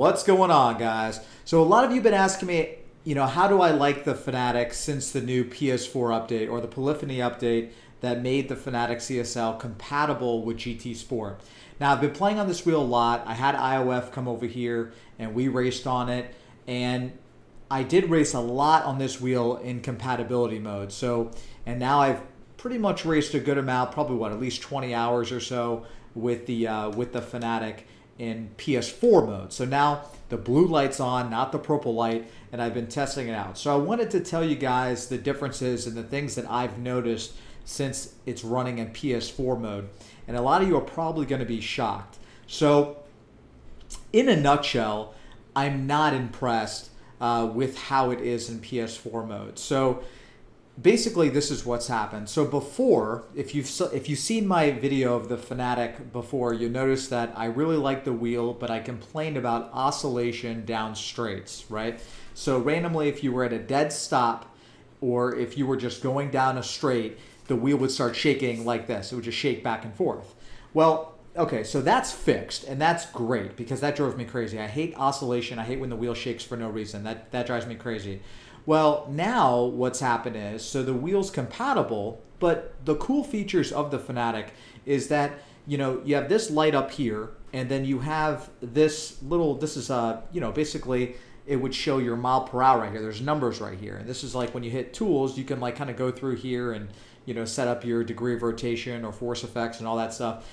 What's going on, guys? So a lot of you have been asking me, how do I like the Fanatec since the new PS4 update or the Polyphony update that made the Fanatec CSL compatible with GT Sport. Now, I've been playing on this wheel a lot. I had IOF come over here and we raced on it, and I did race a lot on this wheel in compatibility mode. And now I've pretty much raced a good amount, probably at least 20 hours or so with the Fanatec in PS4 mode. So now the blue light's on, not the purple light, and I've been testing it out. So I wanted to tell you guys the differences and the things that I've noticed since it's running in PS4 mode. And a lot of you are probably going to be shocked. So in a nutshell, I'm not impressed with how it is in PS4 mode. So basically, this is what's happened. So before, if you've seen my video of the Fanatec before, you'll notice that I really like the wheel, but I complained about oscillation down straights, right? So randomly, if you were at a dead stop, or if you were just going down a straight, the wheel would start shaking like this. It would just shake back and forth. Well, okay, so that's fixed, and that's great, because that drove me crazy. I hate oscillation. I hate when the wheel shakes for no reason. That drives me crazy. Well, now what's happened is, so the wheel's compatible, but the cool features of the Fanatec is that, you have this light up here, and then you have this is basically it would show your mile per hour right here. There's numbers right here. And this is like when you hit tools, you can like kind of go through here and, set up your degree of rotation or force effects and all that stuff.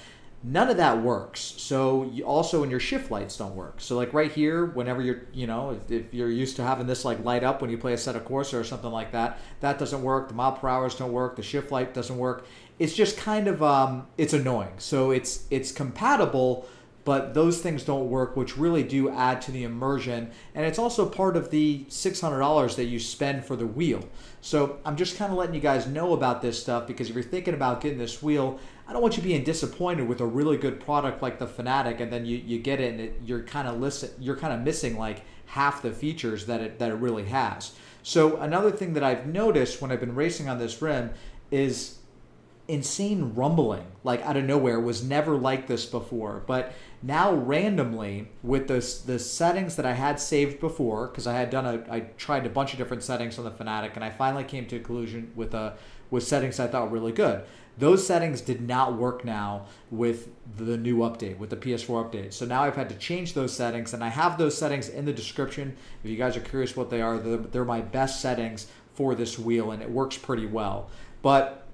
None of that works. So also in your shift lights don't work. So like right here, whenever you're, if you're used to having this like light up when you play a set of Corsa or something like that, that doesn't work. The mile per hours don't work. The shift light doesn't work. It's just kind of, it's annoying. So it's compatible, but those things don't work, which really do add to the immersion. And it's also part of the $600 that you spend for the wheel. So I'm just kind of letting you guys know about this stuff, because if you're thinking about getting this wheel, I don't want you being disappointed with a really good product like the Fanatec, and then you get it and you're kind of missing like half the features that it really has. So another thing that I've noticed when I've been racing on this rim is insane rumbling, like out of nowhere. Was never like this before, but now randomly with the settings that I had saved before, because I tried a bunch of different settings on the Fanatec, and I finally came to a conclusion with settings I thought were really good. Those settings did not work now with the new update, with the PS4 update. So now I've had to change those settings, and I have those settings in the description. If you guys are curious what they are, they're my best settings for this wheel, and it works pretty well. But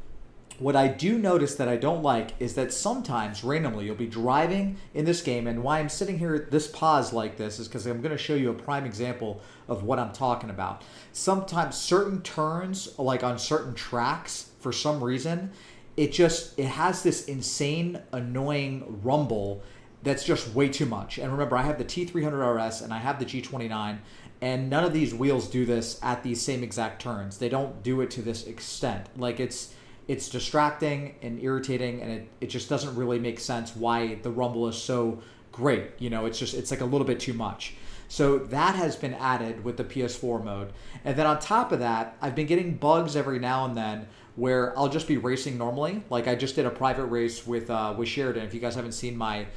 what I do notice that I don't like is that sometimes randomly you'll be driving in this game, and why I'm sitting here at this pause like this is because I'm going to show you a prime example of what I'm talking about. Sometimes certain turns, like on certain tracks, for some reason, it has this insane, annoying rumble that's just way too much. And remember, I have the T300 RS and I have the G29, and none of these wheels do this at these same exact turns. They don't do it to this extent. Like it's distracting and irritating, and it just doesn't really make sense why the rumble is so great. It's like a little bit too much. So that has been added with the PS4 mode. And then on top of that, I've been getting bugs every now and then where I'll just be racing normally. Like I just did a private race with Sheridan. If you guys haven't seen my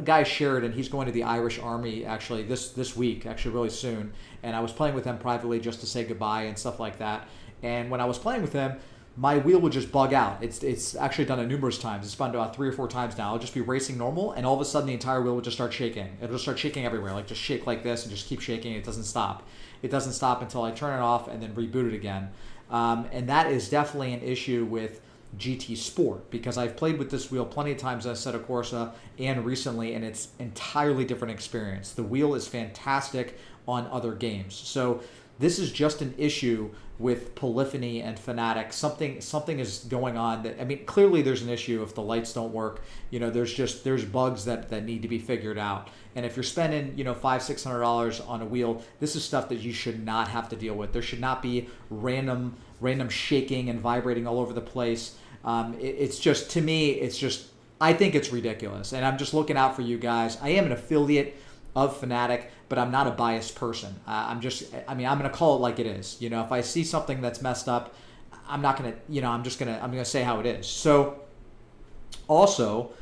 guy Sheridan, he's going to the Irish Army actually this week, actually really soon. And I was playing with him privately just to say goodbye and stuff like that. And when I was playing with him, my wheel would just bug out. It's actually done it numerous times. It's done about 3 or 4 times now. I'll just be racing normal, and all of a sudden the entire wheel would just start shaking. It'll just start shaking everywhere, like just shake like this and just keep shaking. It doesn't stop. It doesn't stop until I turn it off and then reboot it again. And that is definitely an issue with GT Sport, because I've played with this wheel plenty of times as Assetto Corsa and recently, and it's entirely different experience. The wheel is fantastic on other games. So this is just an issue with Polyphony and Fanatec. Something is going on clearly there's an issue if the lights don't work. There's bugs that need to be figured out. And if you're spending, $500-$600 on a wheel, this is stuff that you should not have to deal with. There should not be random shaking and vibrating all over the place. It's just, to me, I think it's ridiculous. And I'm just looking out for you guys. I am an affiliate of Fanatec, but I'm not a biased person. I'm going to call it like it is. If I see something that's messed up, I'm not going to, I'm going to say how it is. So also,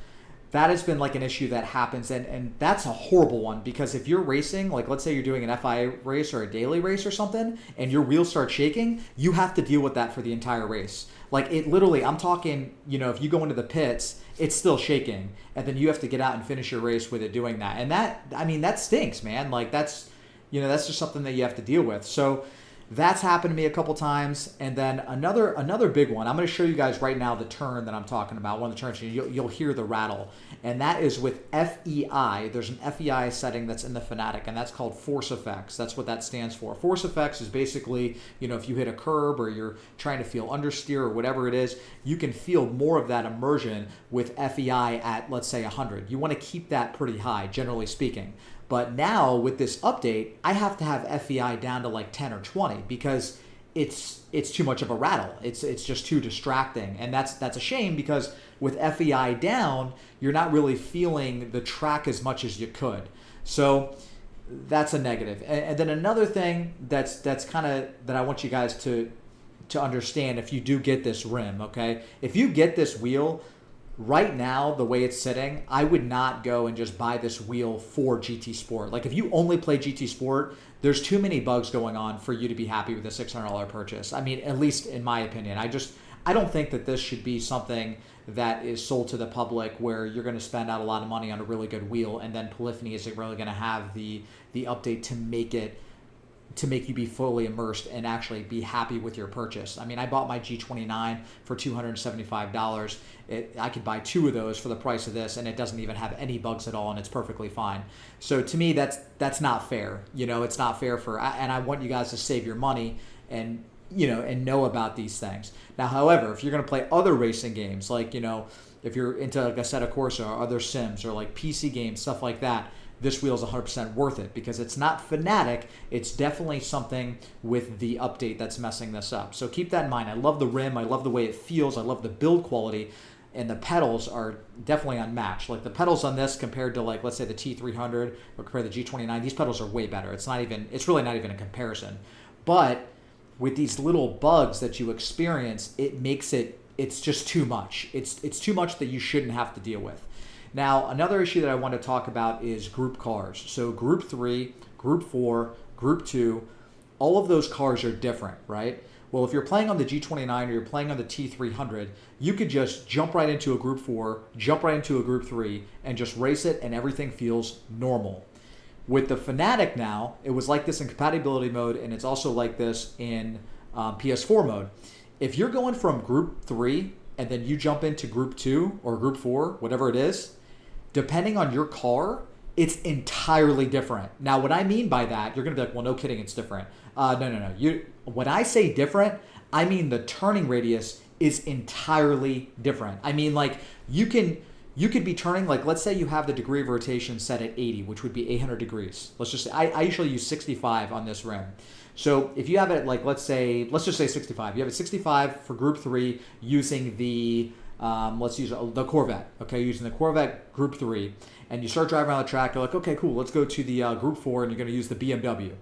that has been like an issue that happens, and that's a horrible one, because if you're racing, like let's say you're doing an FIA race or a daily race or something, and your wheels start shaking, you have to deal with that for the entire race. Like it literally, I'm talking, if you go into the pits, it's still shaking, and then you have to get out and finish your race with it doing that. And that stinks, man. Like that's just something that you have to deal with. So that's happened to me a couple times. And then another big one, I'm going to show you guys right now the turn that I'm talking about, one of the turns, you'll hear the rattle. And that is with FEI. There's an FEI setting that's in the Fanatec, and that's called force effects. That's what that stands for. Force effects is basically, if you hit a curb or you're trying to feel understeer or whatever it is, you can feel more of that immersion with FEI at, let's say, 100. You want to keep that pretty high, generally speaking. But now with this update, I have to have FEI down to like 10 or 20 because it's too much of a rattle. It's just too distracting. And that's a shame, because with FEI down, you're not really feeling the track as much as you could. So that's a negative. And then another thing that's kind of that I want you guys to understand, if you do get this rim, okay? If you get this wheel, right now, the way it's sitting, I would not go and just buy this wheel for GT Sport. Like if you only play GT Sport, there's too many bugs going on for you to be happy with a $600 purchase. I mean, at least in my opinion. I don't think that this should be something that is sold to the public where you're going to spend out a lot of money on a really good wheel, and then Polyphony isn't really going to have the update to make you be fully immersed and actually be happy with your purchase. I mean, I bought my G29 for $275. I could buy 2 of those for the price of this, and it doesn't even have any bugs at all, and it's perfectly fine. So to me, that's not fair. It's not fair and I want you guys to save your money and know about these things. Now, however, if you're going to play other racing games, like, if you're into like Assetto Corsa or other sims or like PC games, stuff like that, this wheel is 100% worth it, because it's not Fanatec. It's definitely something with the update that's messing this up. So keep that in mind. I love the rim. I love the way it feels. I love the build quality. And the pedals are definitely unmatched. Like the pedals on this compared to, like, let's say the T300 or compared to the G29, these pedals are way better. It's really not even a comparison. But with these little bugs that you experience, it makes it's just too much. It's too much that you shouldn't have to deal with. Now, another issue that I want to talk about is group cars. So Group 3, Group 4, Group 2, all of those cars are different, right? Well, if you're playing on the G29 or you're playing on the T300, you could just jump right into a Group 4, jump right into a Group 3, and just race it, and everything feels normal. With the Fanatec now, it was like this in compatibility mode, and it's also like this in PS4 mode. If you're going from Group 3 and then you jump into Group 2 or Group 4, whatever it is, depending on your car, it's entirely different. Now, what I mean by that, you're going to be like, well, no kidding, it's different. No. When I say different, I mean the turning radius is entirely different. I mean, like, you could be turning, like, let's say you have the degree of rotation set at 80, which would be 800 degrees. Let's just say, I usually use 65 on this rim. So if you have it, like, let's just say 65. You have it 65 for Group 3 using the, let's use the Corvette, okay? Using the Corvette Group 3. And you start driving around the track, you're like, okay, cool, let's go to the Group 4, and you're going to use the BMW.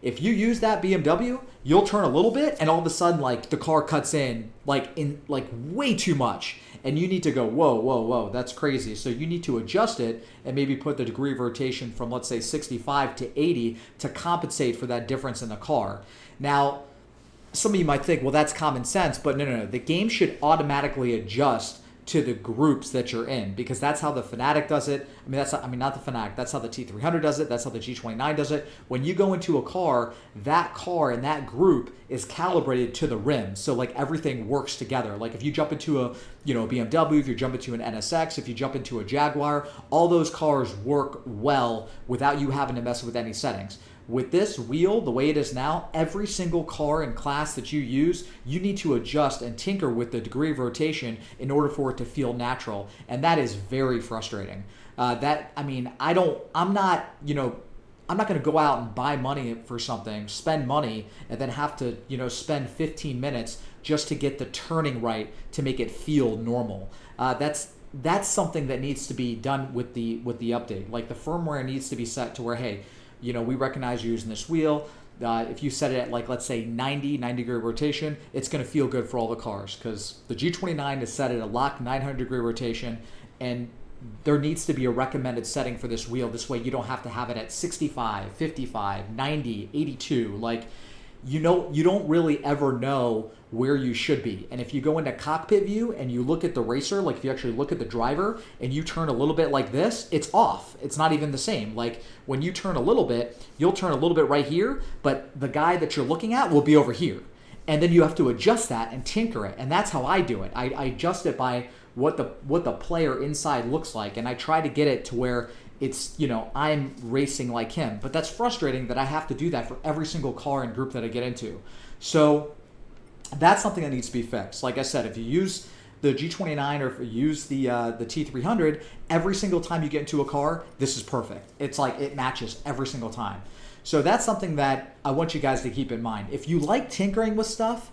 If you use that BMW, you'll turn a little bit, and all of a sudden, like, the car cuts in way too much. And you need to go, whoa, that's crazy. So you need to adjust it and maybe put the degree of rotation from, let's say, 65 to 80 to compensate for that difference in the car. Now, some of you might think, well, that's common sense, but no. The game should automatically adjust to the groups that you're in, because that's how the Fanatec does it. Not the Fanatec. That's how the T300 does it. That's how the G29 does it. When you go into a car and that group is calibrated to the rim, so like everything works together. Like if you jump into a BMW, if you jump into an NSX, if you jump into a Jaguar, all those cars work well without you having to mess with any settings. With this wheel, the way it is now, every single car and class that you use, you need to adjust and tinker with the degree of rotation in order for it to feel natural. And that is very frustrating. I'm not going to go out and buy money for something, spend money, and then have to, spend 15 minutes just to get the turning right to make it feel normal. That's something that needs to be done with the update. Like the firmware needs to be set to where, hey, we recognize you using this wheel. If you set it at, like, let's say 90 degree rotation, it's going to feel good for all the cars, because the G29 is set at a locked 900 degree rotation, and there needs to be a recommended setting for this wheel. This way you don't have to have it at 65, 55, 90, 82. Like, you don't really ever know where you should be. And if you go into cockpit view and you look at the racer, like if you actually look at the driver and you turn a little bit like this, it's off. It's not even the same. Like when you turn a little bit, you'll turn a little bit right here, but the guy that you're looking at will be over here. And then you have to adjust that and tinker it. And that's how I do it. I adjust it by what the player inside looks like. And I try to get it to where it's, I'm racing like him. But that's frustrating that I have to do that for every single car and group that I get into. So that's something that needs to be fixed. Like I said, if you use the G29 or if you use the T300, every single time you get into a car, this is perfect. It's like it matches every single time. So that's something that I want you guys to keep in mind. If you like tinkering with stuff,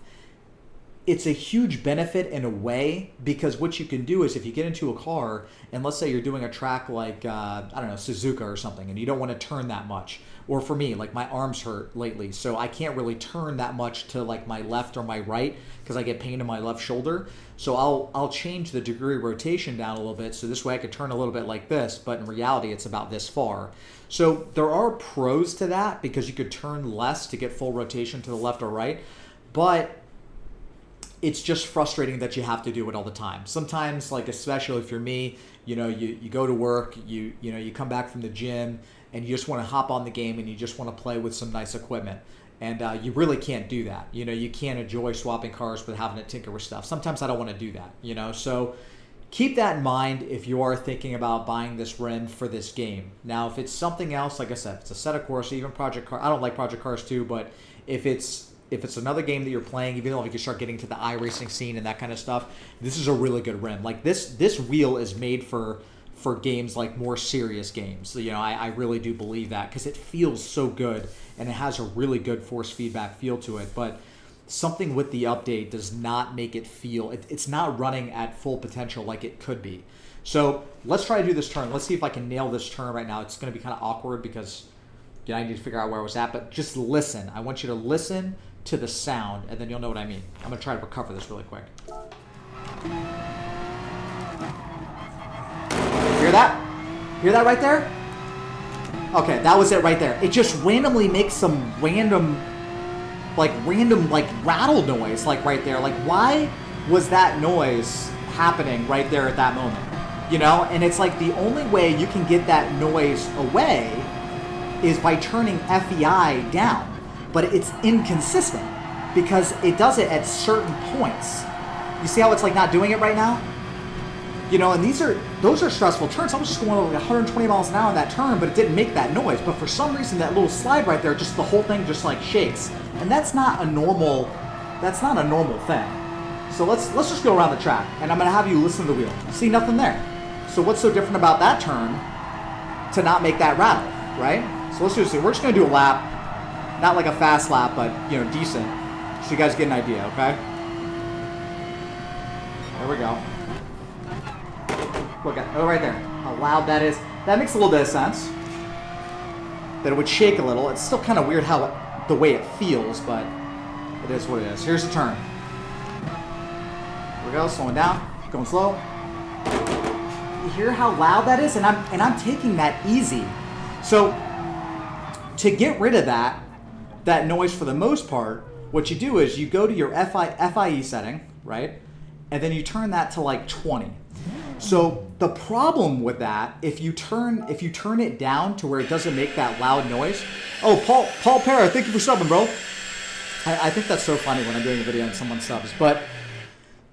it's a huge benefit in a way, because what you can do is if you get into a car and let's say you're doing a track like, I don't know, Suzuka or something, and you don't want to turn that much. Or for me, like my arms hurt lately, so I can't really turn that much to like my left or my right because I get pain in my left shoulder. So I'll change the degree of rotation down a little bit, so this way I could turn a little bit like this, but in reality it's about this far. So there are pros to that because you could turn less to get full rotation to the left or right, but it's just frustrating that you have to do it all the time. Sometimes, like especially if you're me, you go to work, you come back from the gym, and you just want to hop on the game and you just want to play with some nice equipment. And you really can't do that. You can't enjoy swapping cars with having to tinker with stuff. Sometimes I don't want to do that, So keep that in mind if you are thinking about buying this RIM for this game. Now, if it's something else, like I said, if it's a set of course, even Project Cars, I don't like Project Cars 2, but if it's another game that you're playing, even though if you start getting to the iRacing scene and that kind of stuff, this is a really good RIM. Like this wheel is made for games like more serious games. So, I really do believe that because it feels so good and it has a really good force feedback feel to it. But something with the update does not make it feel, it's not running at full potential like it could be. So let's try to do this turn. Let's see if I can nail this turn right now. It's going to be kind of awkward because I need to figure out where I was at, but just listen. I want you to listen to the sound and then you'll know what I mean. I'm going to try to recover this really quick. Hear that? Hear that right there? Okay, that was it right there. It just randomly makes some random rattle noise like right there. Like why was that noise happening right there at that moment? And it's like the only way you can get that noise away is by turning FEI down. But it's inconsistent because it does it at certain points. You see how it's like not doing it right now? And those are stressful turns. I was just going over 120 miles an hour in that turn, but it didn't make that noise. But for some reason, that little slide right there, just the whole thing just like shakes. And that's not a normal thing. So let's just go around the track and I'm gonna have you listen to the wheel. See, nothing there. So what's so different about that turn to not make that rattle, right? So let's do this. We're just gonna do a lap. Not like a fast lap, but, decent. So you guys get an idea, okay? There we go. Look at, right there. How loud that is. That makes a little bit of sense. That it would shake a little. It's still kind of weird the way it feels, but it is what it is. Here's the turn. Here we go, slowing down, going slow. You hear how loud that is? And I'm taking that easy. So to get rid of that noise for the most part, what you do is you go to your FIE setting, right? And then you turn that to like 20. So the problem with that, if you turn it down to where it doesn't make that loud noise. Oh, Paul Parra, thank you for subbing, bro. I think that's so funny when I'm doing a video and someone subs. But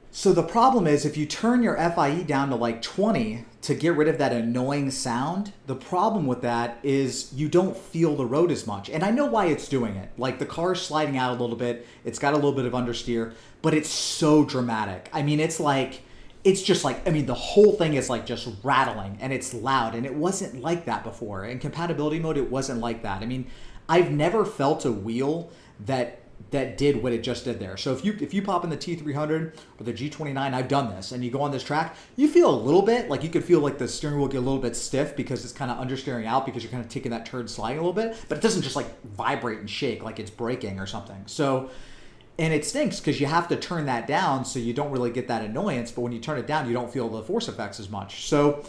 so the problem is if you turn your FIE down to like 20 to get rid of that annoying sound, the problem with that is you don't feel the road as much. And I know why it's doing it. Like the car's sliding out a little bit. It's got a little bit of understeer, but it's so dramatic. I mean, the whole thing is like just rattling and it's loud, and it wasn't like that before. In compatibility mode, it wasn't like that. I mean, I've never felt a wheel that did what it just did there. So if you pop in the T300 or the G29, I've done this, and you go on this track, you feel a little bit, like you could feel like the steering wheel get a little bit stiff because it's kind of understeering out because you're kind of taking that turn sliding a little bit, but it doesn't just like vibrate and shake like it's braking or something. So, and it stinks because you have to turn that down so you don't really get that annoyance, but when you turn it down, you don't feel the force effects as much. So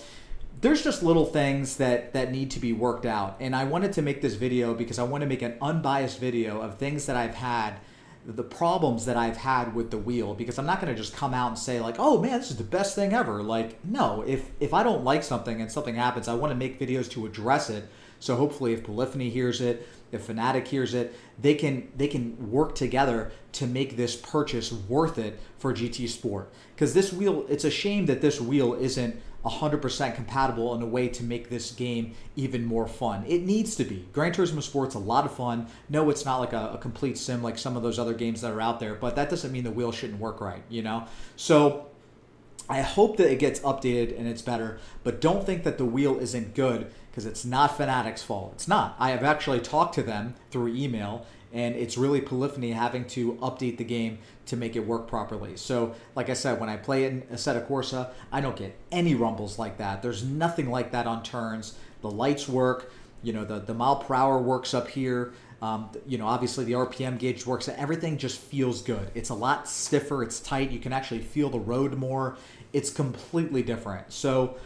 there's just little things that need to be worked out. And I wanted to make this video because I want to make an unbiased video of things that I've had, the problems that I've had with the wheel, because I'm not going to just come out and say like, oh man, this is the best thing ever. Like, no, if I don't like something and something happens, I want to make videos to address it. So hopefully if Polyphony hears it, if Fanatec hears it, they can work together to make this purchase worth it for GT Sport. Because this wheel, it's a shame that this wheel isn't 100% compatible in a way to make this game even more fun. It needs to be. Gran Turismo Sport's a lot of fun. No, it's not like a complete sim like some of those other games that are out there, but that doesn't mean the wheel shouldn't work right, you know? So I hope that it gets updated and it's better, but don't think that the wheel isn't good, because it's not Fanatec's fault. It's not. I have actually talked to them through email, and it's really Polyphony having to update the game to make it work properly. So, like I said, when I play it in Assetto Corsa, I don't get any rumbles like that. There's nothing like that on turns. The lights work. You know, the mile per hour works up here. You know, obviously the RPM gauge works. Everything just feels good. It's a lot stiffer. It's tight. You can actually feel the road more. It's completely different. So,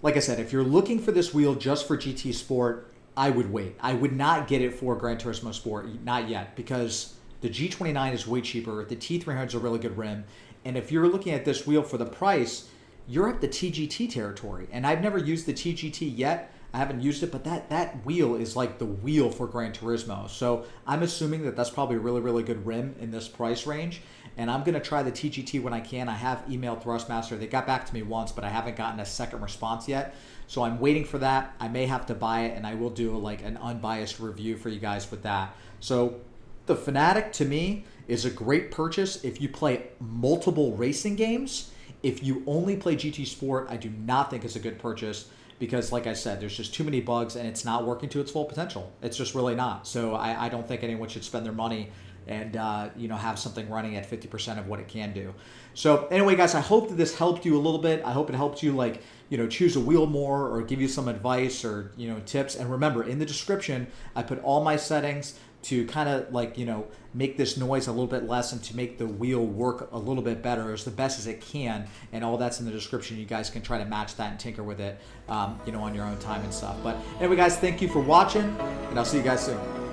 like I said, if you're looking for this wheel just for GT Sport, I would wait. I would not get it for Gran Turismo Sport, not yet, because the G29 is way cheaper. The T300 is a really good rim. And if you're looking at this wheel for the price, you're at the TGT territory. And I've never used the TGT yet. I haven't used it, but that wheel is like the wheel for Gran Turismo. So I'm assuming that that's probably a really, really good rim in this price range. And I'm going to try the TGT when I can. I have emailed Thrustmaster. They got back to me once, but I haven't gotten a second response yet. So I'm waiting for that. I may have to buy it, and I will do like an unbiased review for you guys with that. So the Fanatec, to me, is a great purchase if you play multiple racing games. If you only play GT Sport, I do not think it's a good purchase, because like I said, there's just too many bugs and it's not working to its full potential. It's just really not. So I don't think anyone should spend their money and you know, have something running at 50% of what it can do. So anyway, guys, I hope that this helped you a little bit. I hope it helped you, like, you know, choose a wheel more or give you some advice or, you know, tips. And remember, in the description, I put all my settings to kind of like, you know, make this noise a little bit less and to make the wheel work a little bit better, as the best as it can. And all that's in the description. You guys can try to match that and tinker with it, you know, on your own time and stuff. But anyway, guys, thank you for watching, and I'll see you guys soon.